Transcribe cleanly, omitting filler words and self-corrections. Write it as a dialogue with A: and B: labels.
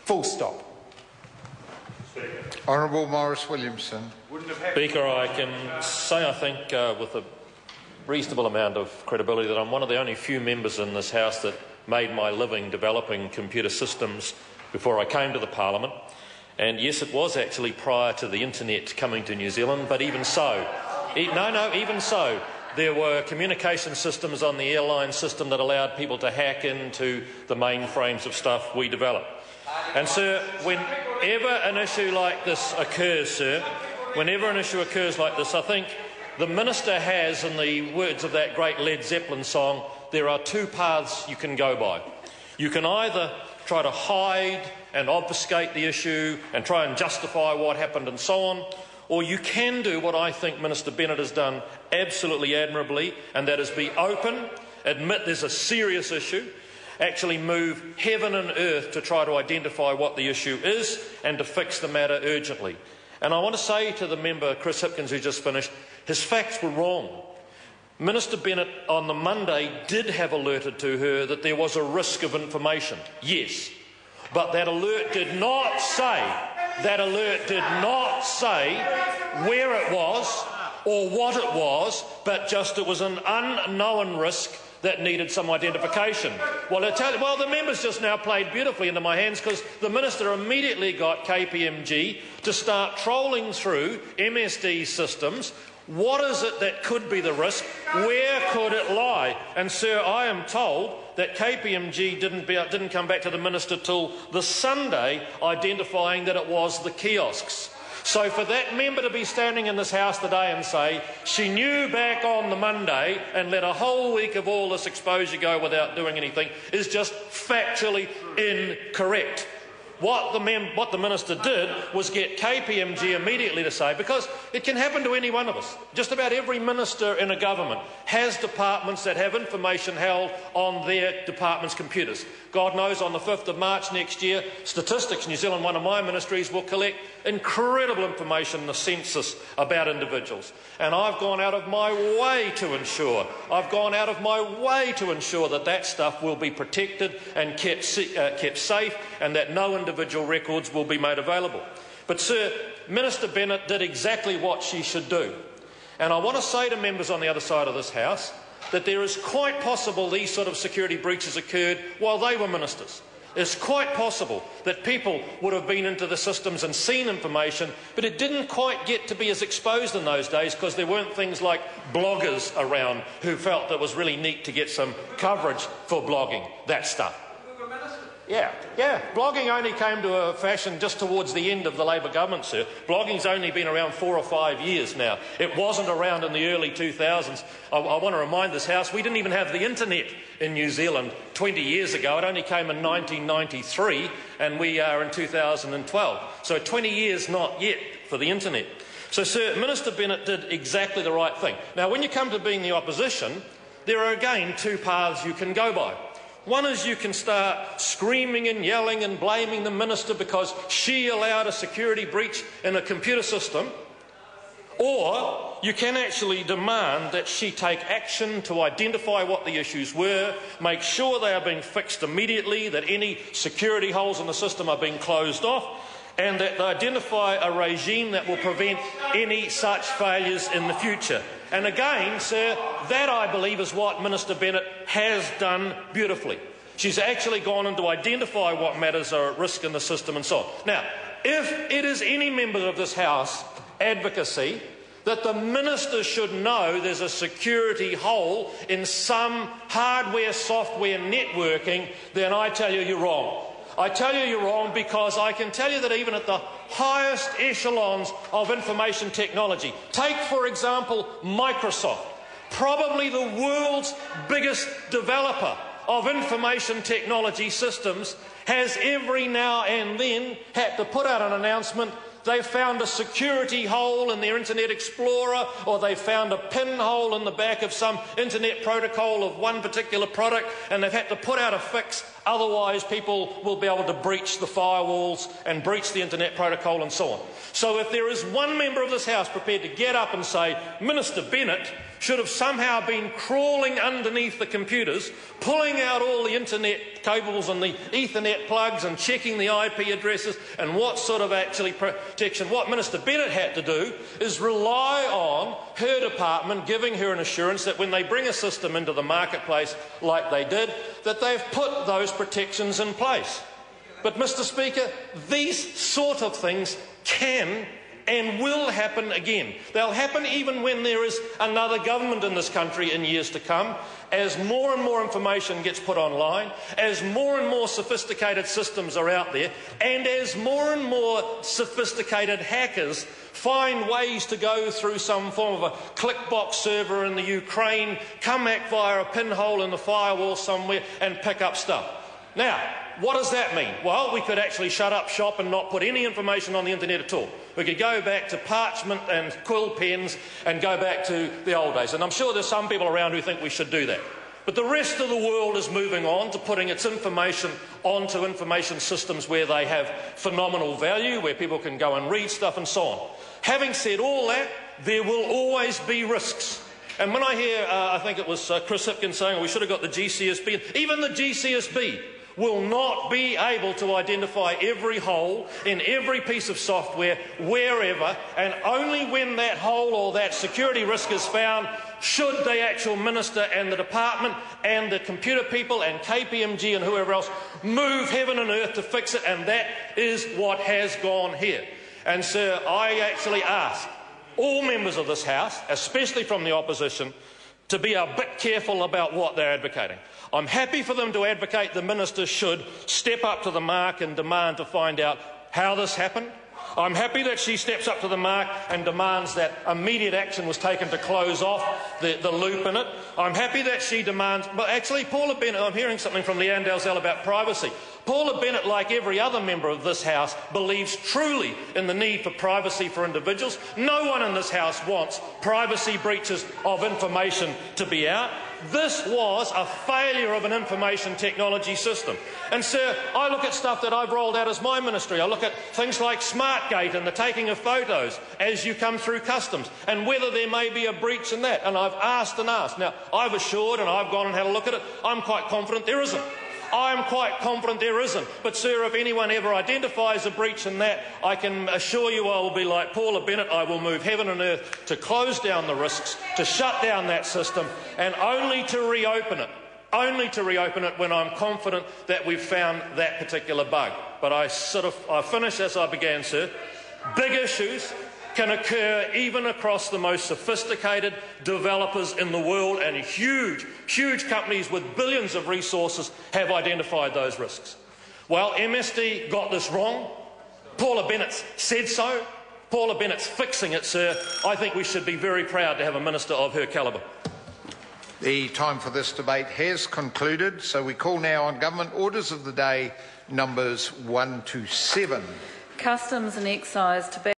A: Full stop. Honourable Maurice Williamson.
B: Speaker, I can say, I think, with a reasonable amount of credibility, that I'm one of the only few members in this House that made my living developing computer systems before I came to the Parliament. And yes, it was actually prior to the internet coming to New Zealand, but even so, even so, there were communication systems on the airline system that allowed people to hack into the mainframes of stuff we developed. And, sir, whenever an issue like this occurs, I think the Minister has, in the words of that great Led Zeppelin song, there are two paths you can go by. You can either try to hide and obfuscate the issue and try and justify what happened and so on, or you can do what I think Minister Bennett has done absolutely admirably, and that is be open, admit there's a serious issue, actually move heaven and earth to try to identify what the issue is and to fix the matter urgently. And I want to say to the member, Chris Hipkins, who just finished, his facts were wrong. Minister Bennett on the Monday did have alerted to her that there was a risk of information, yes, but that alert did not say where it was or what it was, but just it was an unknown risk that needed some identification. Well, the members just now played beautifully into my hands, because the Minister immediately got KPMG to start trolling through MSD systems. What is it that could be the risk? Where could it lie? And, sir, I am told that KPMG didn't come back to the Minister till the Sunday, identifying that it was the kiosks. So for that member to be standing in this House today and say she knew back on the Monday and let a whole week of all this exposure go without doing anything is just factually incorrect. What the Minister did was get KPMG immediately to say, because it can happen to any one of us, just about every minister in a government has departments that have information held on their department's computers. God knows, on the 5th of March next year, Statistics New Zealand, one of my ministries, will collect incredible information in the census about individuals. And I've gone out of my way to ensure that that stuff will be protected and kept safe, and that no individual records will be made available. But, sir, Minister Bennett did exactly what she should do. And I want to say to members on the other side of this House that there is quite possible these sort of security breaches occurred while they were ministers. It's quite possible that people would have been into the systems and seen information, but it didn't quite get to be as exposed in those days, because there weren't things like bloggers around who felt that it was really neat to get some coverage for blogging, that stuff. Yeah. Blogging only came to a fashion just towards the end of the Labor government, sir. Blogging's only been around 4 or 5 years now. It wasn't around in the early 2000s. I want to remind this House, we didn't even have the internet in New Zealand 20 years ago. It only came in 1993, and we are in 2012. So 20 years not yet for the internet. So, sir, Minister Bennett did exactly the right thing. Now, when you come to being the opposition, there are again two paths you can go by. One is you can start screaming and yelling and blaming the Minister because she allowed a security breach in a computer system, or you can actually demand that she take action to identify what the issues were, make sure they are being fixed immediately, that any security holes in the system are being closed off, and that they identify a regime that will prevent any such failures in the future. And again, sir, that I believe is what Minister Bennett has done beautifully. She's actually gone in to identify what matters are at risk in the system and so on. Now, if it is any member of this House advocacy that the Minister should know there's a security hole in some hardware, software networking, then I tell you you're wrong. I tell you you're wrong, because I can tell you that even at the highest echelons of information technology, take, for example, Microsoft, probably the world's biggest developer of information technology systems, has every now and then had to put out an announcement. They found a security hole in their Internet Explorer, or they found a pinhole in the back of some internet protocol of one particular product, and they've had to put out a fix Otherwise, people will be able to breach the firewalls and breach the internet protocol and so on. So if there is one member of this House prepared to get up and say, Minister Bennett should have somehow been crawling underneath the computers, pulling out all the internet cables and the Ethernet plugs and checking the IP addresses and what sort of actually protection, what Minister Bennett had to do is rely on her department giving her an assurance that when they bring a system into the marketplace like they did, that they've put those protections in place. But, Mr. Speaker, these sort of things can and will happen again. They'll happen even when there is another government in this country in years to come, as more and more information gets put online, as more and more sophisticated systems are out there, and as more and more sophisticated hackers find ways to go through some form of a clickbox server in the Ukraine, come back via a pinhole in the firewall somewhere and pick up stuff. Now, what does that mean? Well, we could actually shut up shop and not put any information on the internet at all. We could go back to parchment and quill pens and go back to the old days. And I'm sure there's some people around who think we should do that. But the rest of the world is moving on to putting its information onto information systems where they have phenomenal value, where people can go and read stuff and so on. Having said all that, there will always be risks. And when I hear, I think it was Chris Hipkins saying we should have got the GCSB, even the GCSB will not be able to identify every hole in every piece of software wherever, and only when that hole or that security risk is found should the actual minister and the department and the computer people and KPMG and whoever else move heaven and earth to fix it, and that is what has gone here. And, sir, I actually ask all members of this House, especially from the opposition, to be a bit careful about what they're advocating. I'm happy for them to advocate the minister should step up to the mark and demand to find out how this happened. I'm happy that she steps up to the mark and demands that immediate action was taken to close off the loop in it. I'm happy that she demands... But actually, Paula Bennett, I'm hearing something from Leanne Dalzell about privacy. Paula Bennett, like every other member of this House, believes truly in the need for privacy for individuals. No one in this House wants privacy breaches of information to be out. This was a failure of an information technology system. And, sir, I look at stuff that I've rolled out as my ministry. I look at things like SmartGate and the taking of photos as you come through customs and whether there may be a breach in that. And I've asked and asked. Now, I've assured and I've gone and had a look at it. I'm quite confident there isn't. I'm quite confident there isn't. But, sir, if anyone ever identifies a breach in that, I can assure you I will be like Paula Bennett. I will move heaven and earth to close down the risks, to shut down that system, and only to reopen it. Only to reopen it when I'm confident that we've found that particular bug. But I finish as I began, sir. Big issues can occur even across the most sophisticated developers in the world, and huge, huge companies with billions of resources have identified those risks. Well, MSD got this wrong. Paula Bennett said so. Paula Bennett's fixing it, sir. I think we should be very proud to have a minister of her calibre.
A: The time for this debate has concluded, so we call now on Government Orders of the Day numbers 1 to 7.
C: Customs and Excise, Tobacco